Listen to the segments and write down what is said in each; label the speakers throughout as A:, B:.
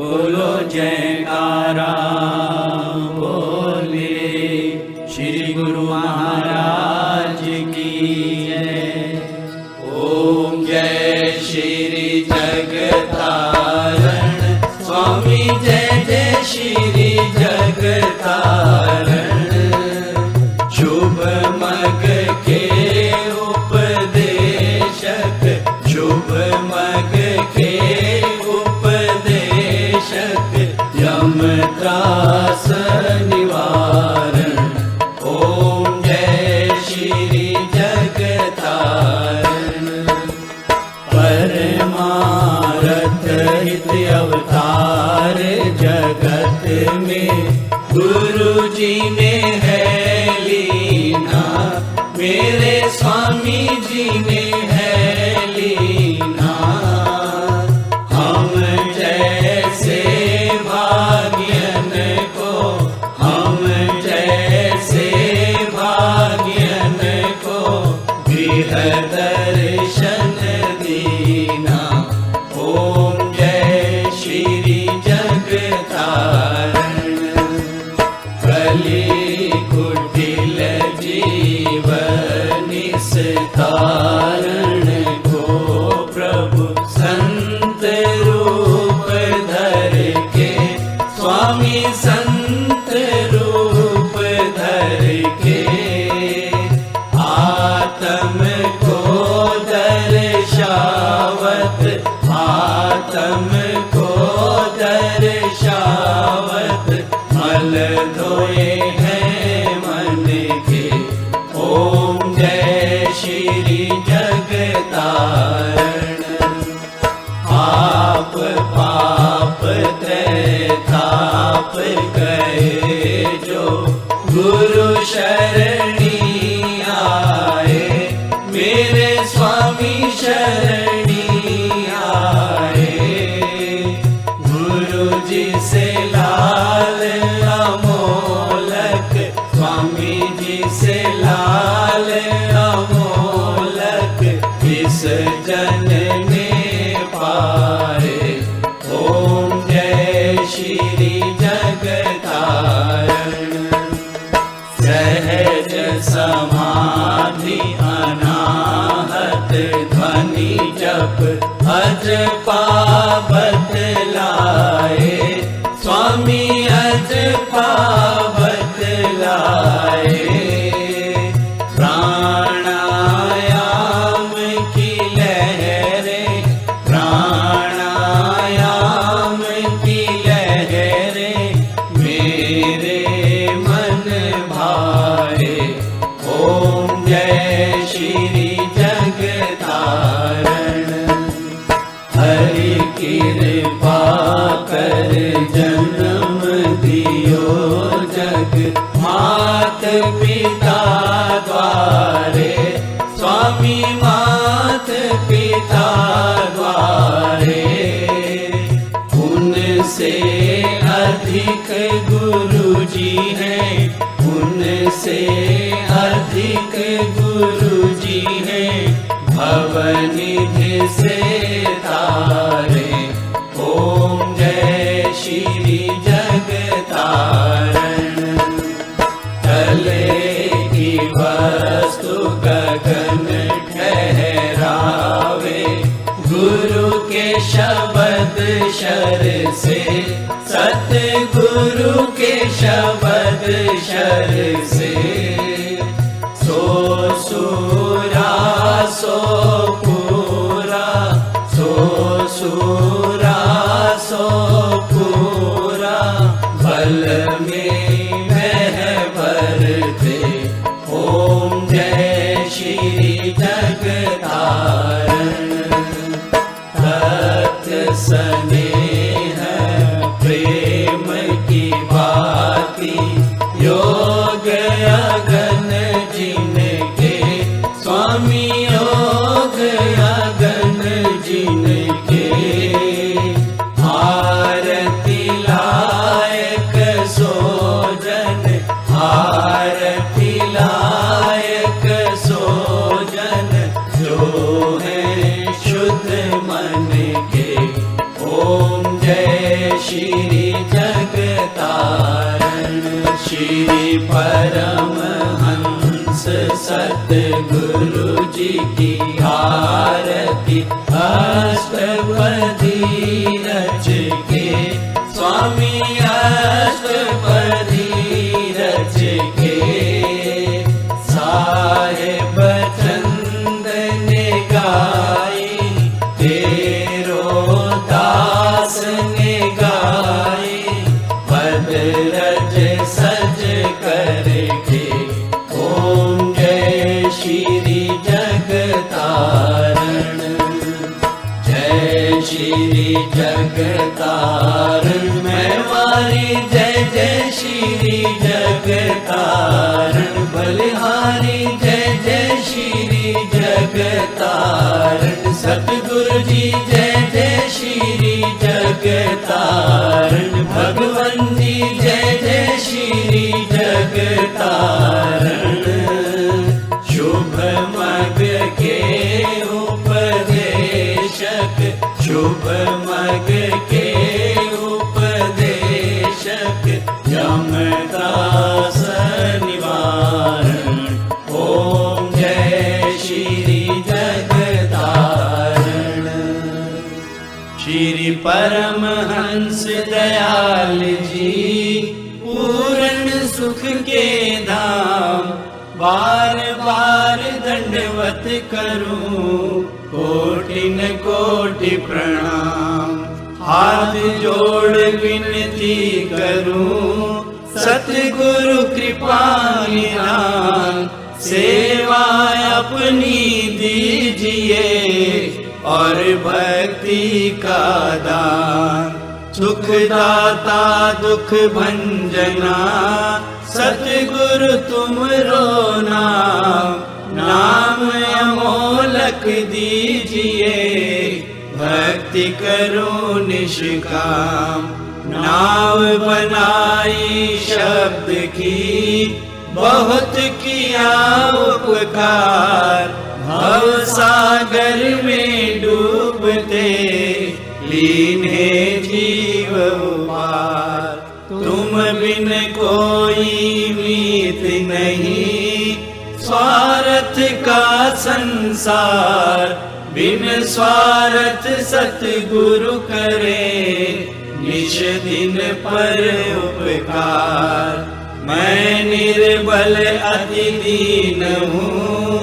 A: बोलो जयकारा बोले श्री गुरु महाराज की जय। ओम जय श्री जगतारण स्वामी जय जय श्री जगतारण। शुभ मग के उपदेशक शुभ मग के उपदेशक यम त्रास निवारण। ओम जय श्री जगतारण। परमारथ हित अवतार जगत में गुरु जी ने है लीना। मेरे स्वामी जी ने है लीना। हम जैसे भाग्यन को हम जैसे भाग्यन को गृह दर्शन दीना। ओम जय श्री जगतारण। कली कुटिल जीवन निस्तारण को प्रभु संत रूप धर के स्वामी संत रूप धर के आत्म को दर्शावत आत्म को दर्शावत मल धोए हैं मन के। ओम जय श्री जगतारण। आप पाप त्रैताप गए जो गुरु शरणी आए। मेरे स्वामी शरणी आए। गुरु जी से लाल अमोलक स्वामी जी से लाल अमोलक इस जन ने पाए। ओम जय श्री जगतारण। सहज समाधि अनाहत ध्वनि जप अज पावत लाए। स्वामी अज पावत लाए। प्राणायाम की लहरें प्राणायाम की लहरें मेरे मन भाए। ओम जय श्री जगतारण। हरि कृपा कर जन्म दियो जग मात पिता द्वारे। स्वामी मात पिता द्वारे। उनसे अधिक गुरु जी हैं उनसे अधिक गुरु जी हैं भवनिधि से तारे। ओम जय श्री जगतारण। तले की वस्तु गगन ठहरावे गुरु के शब्द शर से। सतगुरु के शब्द शर से। सो सूरा सो पूरा सो सूरा सो पूरा बल में वह भरते। ओम जय श्री जगतारण। तत् स्नेह प्रेम की बाती योग श्री जगतारण। श्री परमहंस सतगुरु जी की आरती अष्टपदी रच के, स्वामी अष्टपदी रच के। साहेब चंद ने गाई, तेरो दास ने गाई, पद रज सज करके। ओम जय श्री जगतारण, जय श्री जगतारण। मैं वारी जय जय श्री जगतारण, बलिहारी जय जय श्री जगतारण। सतगुरु जी जय जय श्री जगतारण, भगवान जी जय जय श्री जगतारण। शुभ मग के उपदेशक, शुभ मग के उपदेशक, यमदास निवारण। ओम जय श्री जगतारण। श्री परमहंस दयाल जी पूर्ण सुख के धाम, बार बार दंडवत करूं, कोटि न कोटि प्रणाम। हाथ जोड़ विनती करूं, सतगुरु कृपा निधान। सेवा अपनी दीजिए और भक्ति का दान। सुख दाता दुख भंजना, सतगुरु तुमरो नाम। नाम अमोलक दीजिए, भक्ति करो निष्काम। नाव बनाई शब्द की, बहुत किया उपकार। भव सागर में डूबते, लीन है जीव पार। तुम बिन कोई मीत नहीं, स्वार्थ का संसार। बिन स्वार्थ सतगुरु करे, निश दिन पर उपकार। मैं निर्बल अति दीन हूँ,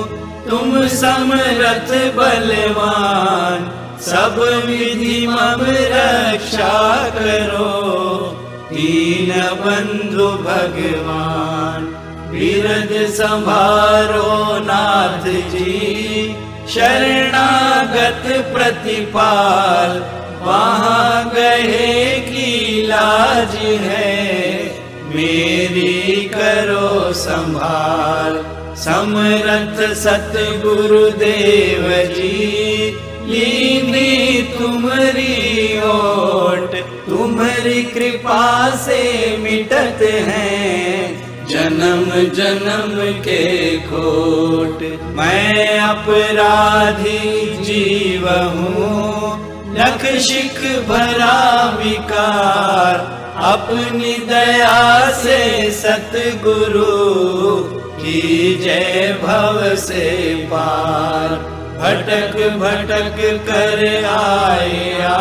A: तुम समर्थ बलवान। सब विधि मम रक्षा करो, दीन बंधु भगवान। बिरद संभारो नाथ जी, शरणागत प्रतिपाल। वहाँ गए की लाज है, मेरी करो संभाल। समरथ सतगुरुदेव जी, लीनी तुम्हारी ओट। तुम्हारी कृपा से मिटत हैं, जन्म जन्म के खोट। मैं अपराधी जीव हूँ, लख शिख भरा विकार। अपनी दया से सतगुरु की जय भव से पार। भटक भटक कर आया,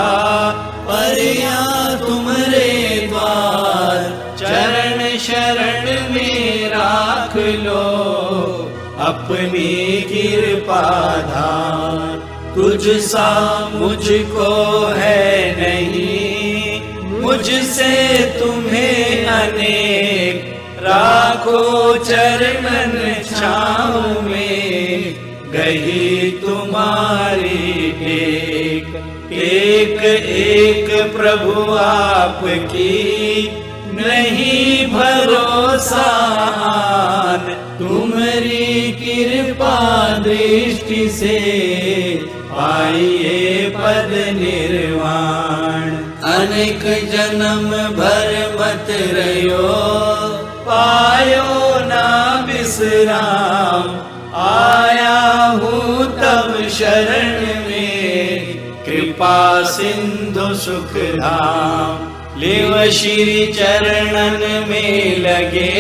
A: परिया तुम्हारे द्वार। चरण शरण में राख लो, अपनी कृपा धार। तुझ सा मुझको है नहीं, मुझसे तुम्हें अनेक। राखो चरणन छाँव में, गही तुम्हारी टेक। एक एक प्रभु आपकी, नहीं भरोसा। तुम्हारी कृपा दृष्टि से, पाइए पद निर्वाण। अनेक जन्म भर मत रहो, पायो ना विश्राम। आया हूँ तब शरण में, कृपा सिंधु सुख धाम। लेव श्री चरणन में लगे,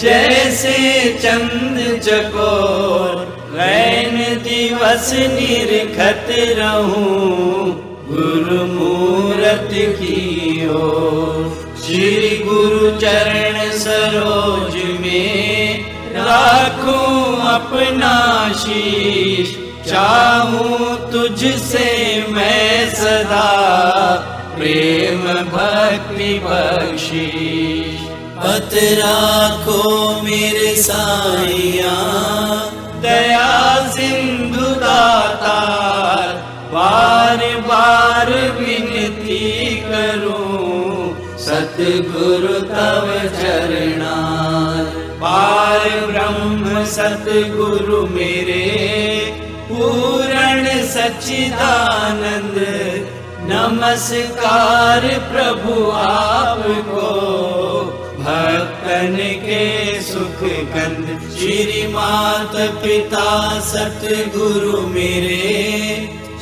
A: जैसे चंद चकोर रैन दिवस निरखत रहूं गुरु मूरत की ओर। श्री गुरु चरण सरोज में राखूं अपना शीश, चाहूं तुझसे मैं सदा प्रेम भक्ति बख्शीश। पत राखो मेरे साईया दया सिंधु दातार, बार बार विनती करूं सतगुरु तव चरणार। पार ब्रह्म सतगुरु मेरे पूर्ण सच्चिदानंद, नमस्कार प्रभु आपको भक्तन के सुख कंद। श्री मात पिता सतगुरु मेरे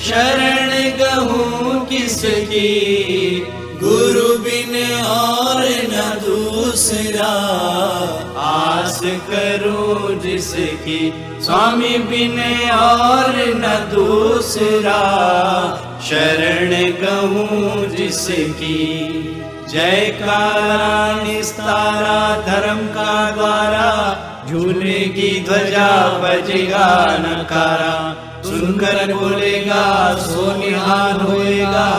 A: शरण गहूँ किसकी, गुरु बिन और न दूसरा आस करूं जिसकी। स्वामी बिन और न दूसरा शरण गहूँ जिसकी। जयकारा निस्तारा धर्म का द्वारा, झूलेगी ध्वजा बजेगा नकारा। सुनकर बोलेगा सो निहाल होएगा,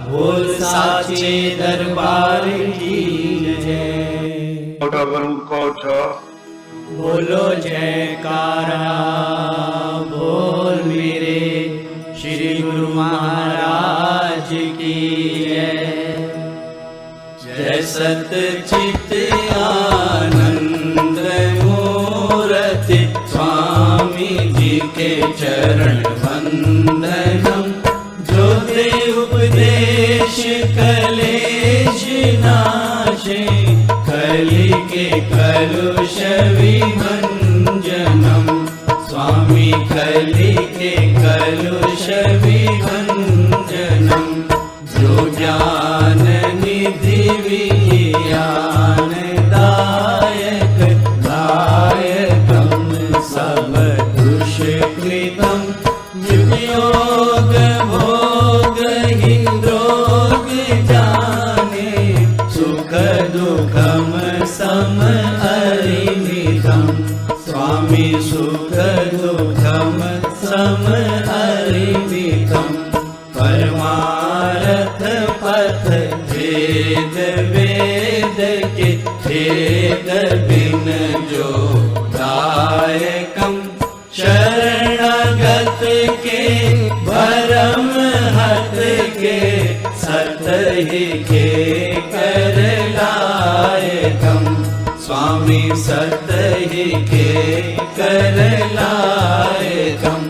A: बोल साचे दरबार की जय। बोलो जयकारा बोल मेरे श्री गुरु महाराज की जय। जय सतचित आनंद मूर्ति स्वामी जी के चरण वंदनम। जो दे उपदेश कलेश नाशे, कलि के कलुष विभंजनम। स्वामी कलि के कलुष विभंजनम। जो ज्ञान निधि विज्ञान दायक, दायकम सब दुष्कृतम। योग भोग हिंद्रोग जाने, सुख दुखम सम अरिनिधम। स्वामी सुख दुखम सम अरिनिधम। परमार्थ पथ भेद वेद के, भेद बिन जो दायकम। शरणागत के भरम हत के, सतहि के कर लायकम। स्वामी सतहि के कर लायकम।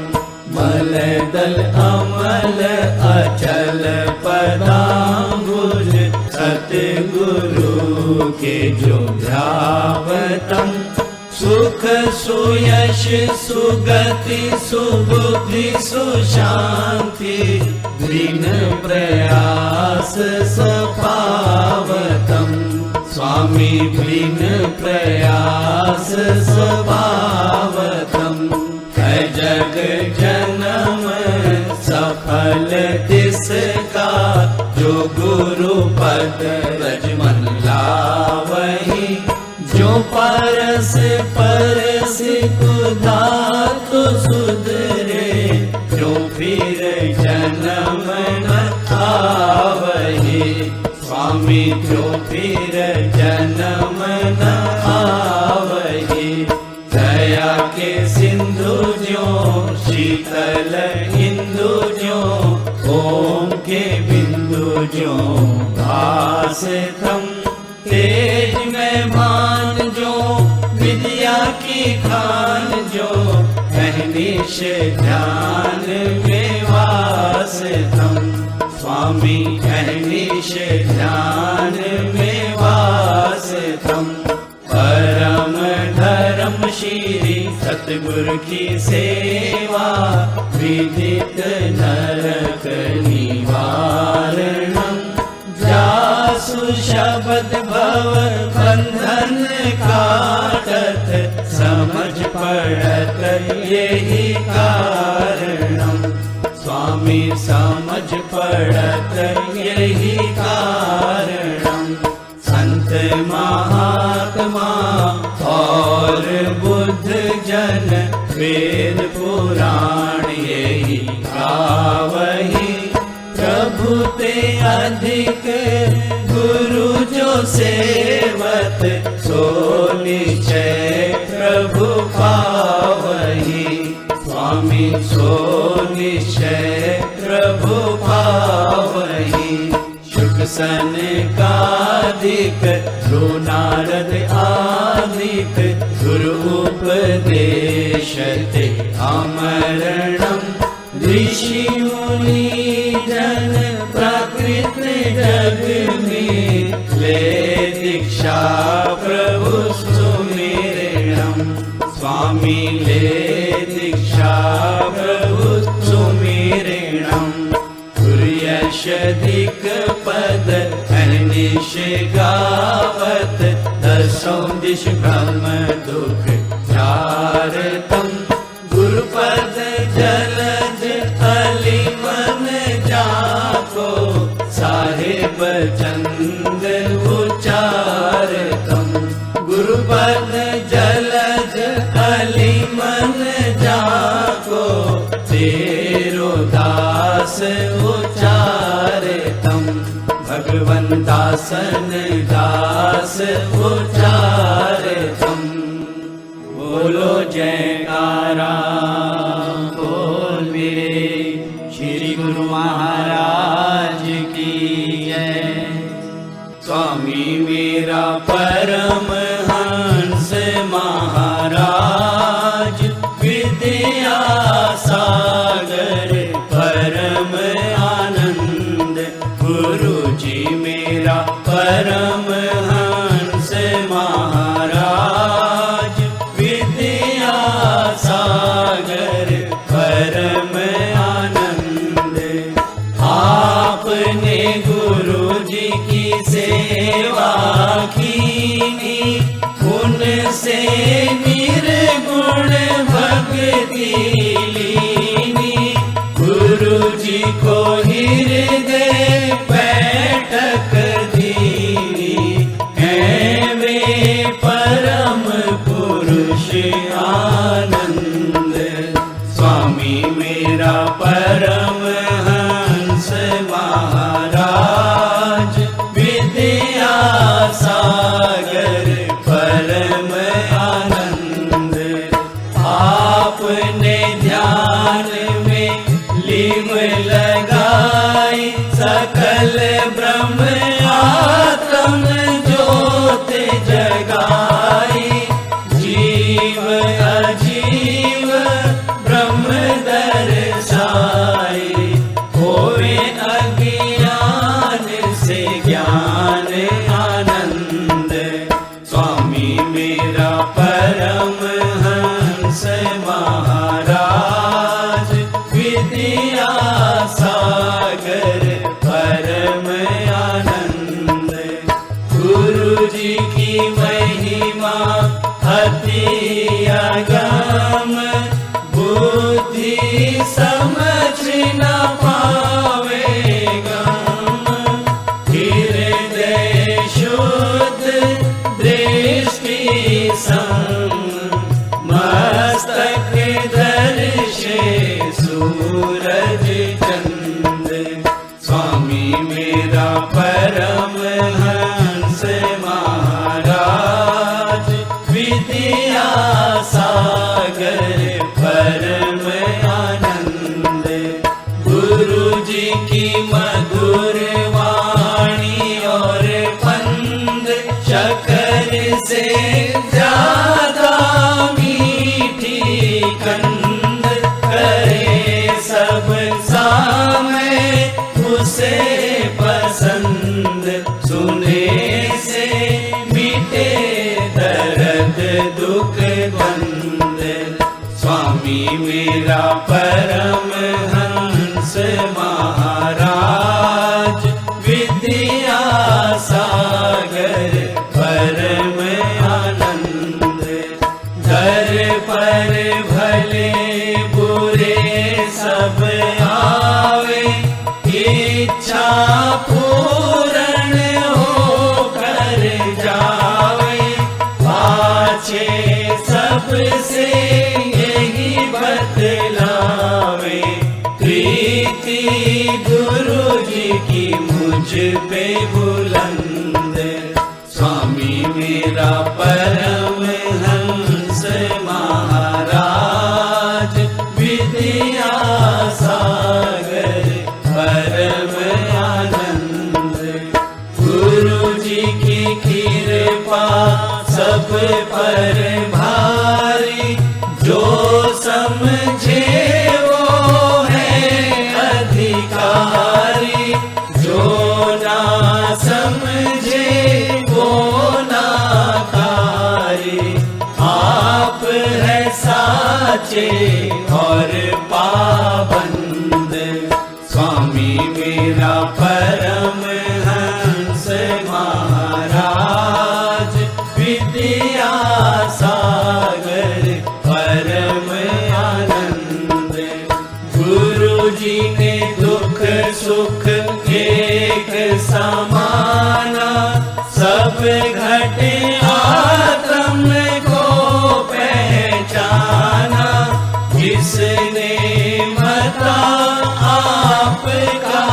A: मल दल अमल अचल पदांबुज, सतगुरु के जो ध्यावतम। सुख सुयश सुगति सुबुद्धि सुशांति, बिन प्रयास सपावतम। स्वामी बिन प्रयास सपावतम। है जग जन्म सफल तिसका, जो गुरु पद रजमन लावही। जो परस परस कुधा तो सुधरे, जो फिर जन्म न आवही। स्वामी जो फिर जन्म न आवही। दया के सिंधु ज्यो शीतल इंदु ज्यो, ओम के बिंदु ज्यो भासतम। तेज में भान जो विद्या की खान, जो अहनिश ध्यान में वासतम। स्वामी अहनिश ध्यान में वासतम। परम धर्म श्री सतगुरु की सेवा, विदित नरक निवारणम। जा सासु शब्द भव बंधन काटत, समझ पड़त यही कारणम। स्वामी समझ पड़त यही कारणम। संत महात्मा और बुद्ध जन वेद पुराण यही गावही। प्रभु ते अधिक गुरु जो सेवत, सो निश्चय प्रभु पावही। स्वामी सो निश्चय प्रभु पावही। शुक सनकादिक ध्रुव नारद आदिक, गुरु उपदेशते अमरणम। ऋषि मुनि जन प्राकृत जग में, ले दीक्षा प्रभु सुमिरणम। स्वामी ले दीक्षा प्रभु सुमिरणम। यशधिक पद अनिश गावत, दसों दिश ब्रह्म दुख झारतम। गुरुपद जलज अली मन जाको, साहिब चंद उचारतम। गुरुपद जलज अली मन जाको, तेरो दास उचारतम। भगवन दासन दास उचारतम। बोलो जयकारा बोल मेरे श्री गुरु महाराज की जय। स्वामी मेरा परम हंस महाराज, विद्या सागर परम आनंद। गुरु जी मेरा परम हंस महाराज, विद्या सागर परम आनंद। आपने गुरु जी की सेवा कीनी, उनसे निर्गुण भक्ति लीनी। गुरु जी को हृदय बैठक दीनी, हैं वे परम पुरुष आनंद। स्वामी मेरा परम हंस महाराज, विद्या सागर परम आनंद। आपने ध्यान में लीव लगाई, सकल ब्रह्म आत्म ज्योत जगाई। जीव अजीव ब्रह्म दर्शाई, होवे अज्ञान से ज्ञान आनंद। स्वामी मेरा परम हंस महाराज, विद्या सागर परम आनंद। गुरु जी की महिमा अति अगम, बुद्धि समझ न पावे गम। हृदय शुद्ध दृष्टि सम, मस्तक दर्शे सूरज चंद। स्वामी मेरा परम हंस महाराज, विद्या सागर परम आनंद। गुरु जी की मधुर वाणी और पंद, शकर से ज्यादा मीठी कंद। करे सब सामे उसे पसंद, सुने से मिटे दर्द दुख बंद। स्वामी मेरा परम हंस महाराज, विद्या से यही बतलावे, प्रीति गुरु जी की मुझ पे बुलंद। स्वामी मेरा परमहंस महाराज, विद्या सागर परम आनंद। गुरु जी की कृपा सब पर भारी, जो समझे वो है अधिकारी, जो ना समझे वो नाकारी। आप है साचे और पाबंद। स्वामी मेरा परमहंस महाराज, विद्या सागर परम आनंद। गुरु जी ने दुख सुख एक समाना, सब घटे आत्म को पहचाना। जिसने मता आपका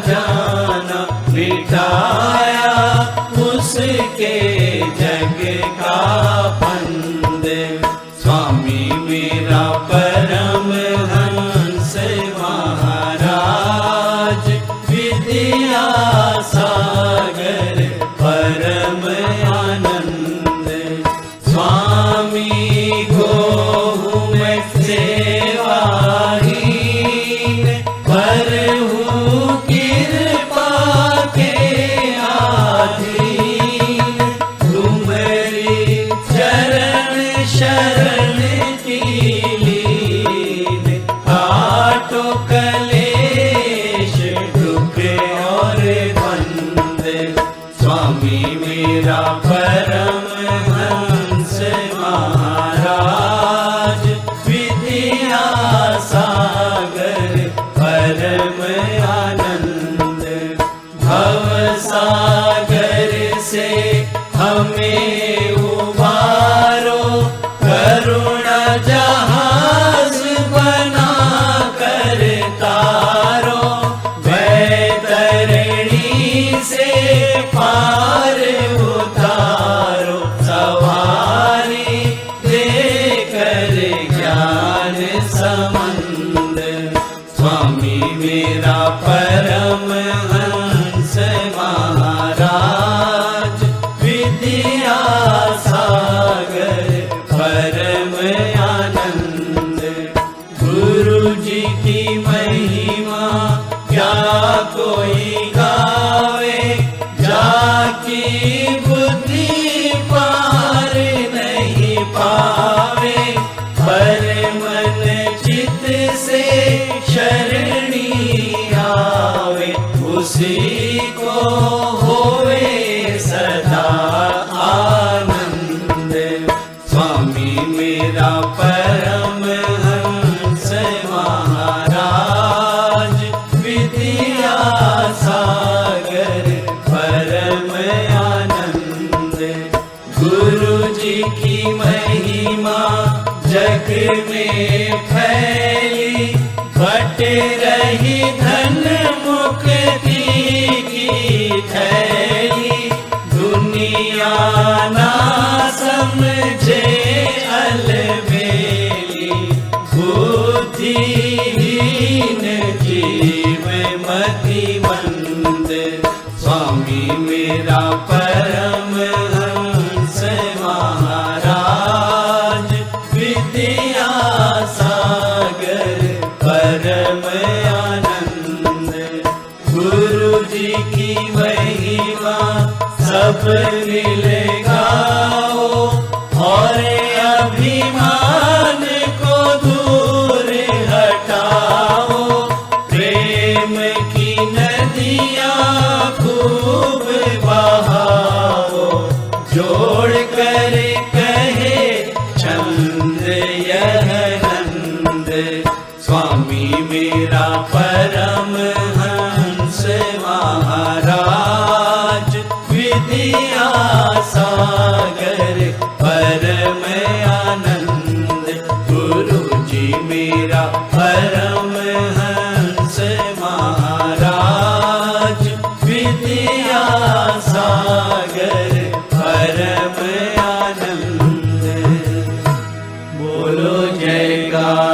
A: जाना, मिटाया उसके जग का फंद। स्वामी मेरा परमहंस महाराज, विद्या सागर परम आनंद। स्वामी को हूँ मैं सेवाहीन, पर हूँ कृपा के अधीन। तुम्हारी चरण शरण की लीन, काटो कलेश दुख और द्वंद। स्वामी मेरा परमहंस महाराज, विद्या सागर परम आनंद। भव सागर से हमें उबारो, करुणा जहाज बना कर तारो। वैतरणी से पार उतारो, सवारी देकर ज्ञान समंद। स्वामी मेरा परमहंस महाराज, विद्या सागर परम आनंद। गुरु जी की महिमा क्या कोई गावे, जाकी बुद्धि पार नहीं पावे। पर मन चित से शरणी आवे, उसी को होवे सदा आनंद। स्वामी मेरा परमहंस महाराज, विद्या सागर परम आनंद। गुरु जी की महिमा जग में फैली, बट रही धन मुक्ति की थैली। दुनिया ना समझे अलबेली, बुद्धिहीन जीव मतिमंद। स्वामी मेरा परमहंस महाराज, विद्या सागर परम आनंद। गुरु जी की महिमा सब मिल गाओ, और अभिमान को दूर हटाओ। प्रेम की नदियाँ खूब बहाओ, जोड़ कर कहे छंद यह नंद। स्वामी मेरा परमहंस महाराज, विद्या परमहंस महाराज विद्या सागर परम आनंद। बोलो जयकार